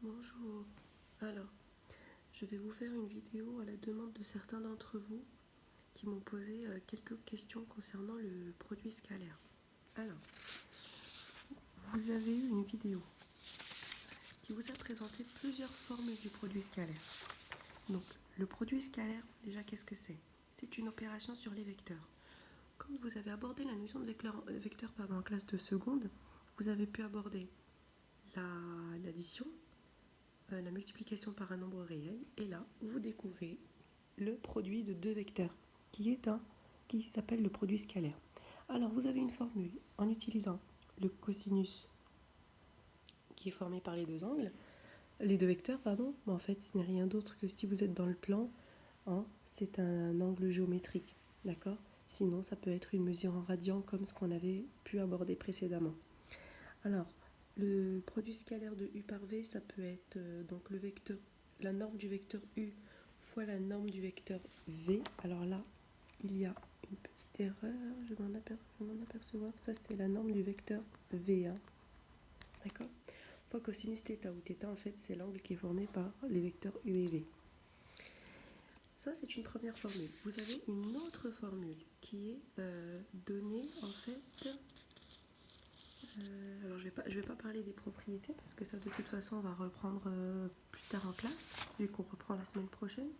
Bonjour. Alors, je vais vous faire une vidéo à la demande de certains d'entre vous qui m'ont posé quelques questions concernant le produit scalaire. Alors, vous avez eu une vidéo qui vous a présenté plusieurs formules du produit scalaire. Donc, le produit scalaire, déjà, qu'est-ce que c'est? C'est une opération sur les vecteurs. Comme vous avez abordé la notion de vecteur en classe de seconde, vous avez pu aborder l'addition, la multiplication par un nombre réel, et là, vous découvrez le produit de deux vecteurs, qui s'appelle le produit scalaire. Alors, vous avez une formule en utilisant le cosinus qui est formé par les deux vecteurs, mais en fait, ce n'est rien d'autre que si vous êtes dans le plan, c'est un angle géométrique, d'accord? Sinon, ça peut être une mesure en radians comme ce qu'on avait pu aborder précédemment. Alors, le produit scalaire de U par V, ça peut être donc la norme du vecteur U fois la norme du vecteur V. Alors là, il y a une petite erreur, je m'en apercevoir. Ça, c'est la norme du vecteur V. D'accord? Fois cosinus θ, où θ, en fait, c'est l'angle qui est formé par les vecteurs U et V. Ça, c'est une première formule. Vous avez une autre formule qui est donnée, en fait... alors je vais pas parler des propriétés parce que ça de toute façon on va reprendre plus tard en classe, vu qu'on reprend la semaine prochaine.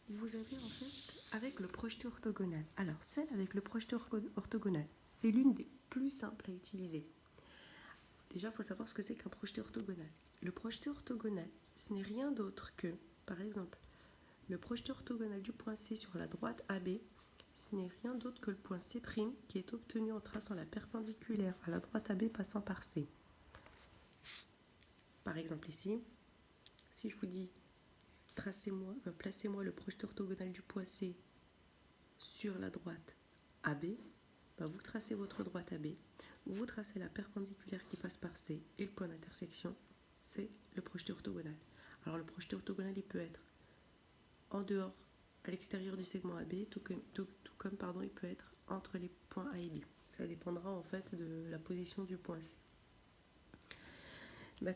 Vous avez en fait avec le projeté orthogonal. Alors celle avec le projeté orthogonal, c'est l'une des plus simples à utiliser. Déjà il faut savoir ce que c'est qu'un projeté orthogonal. Le projeté orthogonal, ce n'est rien d'autre que, par exemple, le projeté orthogonal du point C sur la droite AB. Ce n'est rien d'autre que le point C' qui est obtenu en traçant la perpendiculaire à la droite AB passant par C. Par exemple ici, si je vous dis placez-moi le projeté orthogonal du point C sur la droite AB, vous tracez votre droite AB, vous tracez la perpendiculaire qui passe par C et le point d'intersection, c'est le projeté orthogonal. Alors le projeté orthogonal, il peut être en dehors, à l'extérieur du segment AB, tout comme il peut être entre les points A et B. Ça dépendra en fait de la position du point C.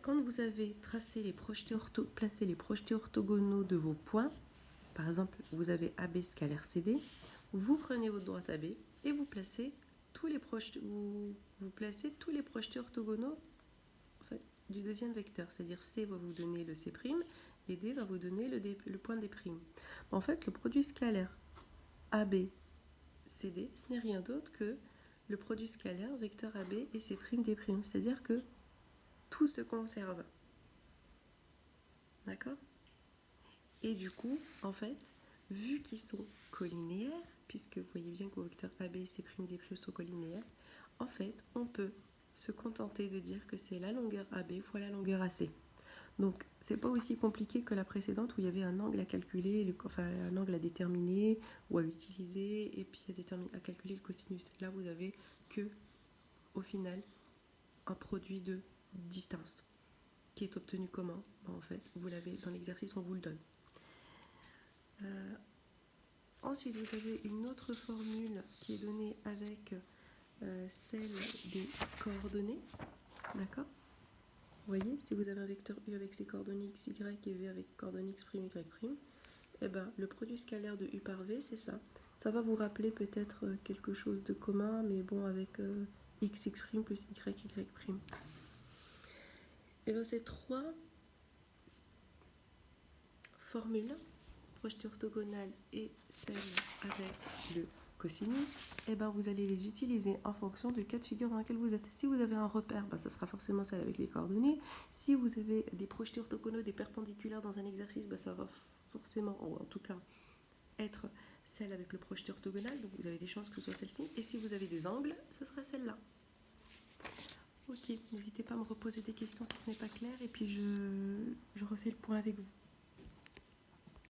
Quand vous avez placé les projetés orthogonaux de vos points, par exemple vous avez AB scalaire CD, vous prenez votre droite AB et vous placez tous les projetés orthogonaux en fait, du deuxième vecteur, c'est-à-dire C va vous donner le C' et D va vous donner le point D'. En fait, le produit scalaire AB CD, ce n'est rien d'autre que le produit scalaire vecteur AB et C' D', c'est-à-dire que tout se conserve. D'accord? Et du coup, en fait, vu qu'ils sont collinéaires, puisque vous voyez bien que vos vecteurs AB et C' D' sont collinéaires, en fait, on peut se contenter de dire que c'est la longueur AB fois la longueur AC. Donc, c'est pas aussi compliqué que la précédente où il y avait un angle à calculer, un angle à déterminer ou à utiliser, et puis à calculer le cosinus. Là, vous avez que, au final, un produit de distance qui est obtenu comment? En fait, vous l'avez dans l'exercice, on vous le donne. Ensuite, vous avez une autre formule qui est donnée avec celle des coordonnées. D'accord? Vous voyez, si vous avez un vecteur U avec ses coordonnées x, y et v avec coordonnées x', y', le produit scalaire de U par V, c'est ça. Ça va vous rappeler peut-être quelque chose de commun, mais bon, avec x plus y'. Ces trois formules, projeté orthogonale et celle avec le cosinus, vous allez les utiliser en fonction du cas de figure dans lequel vous êtes. Si vous avez un repère, ça sera forcément celle avec les coordonnées. Si vous avez des projetés orthogonaux, des perpendiculaires dans un exercice, ça va forcément, ou en tout cas, être celle avec le projeté orthogonal, donc vous avez des chances que ce soit celle-ci. Et si vous avez des angles, ce sera celle-là. Ok, n'hésitez pas à me reposer des questions si ce n'est pas clair, et puis je refais le point avec vous.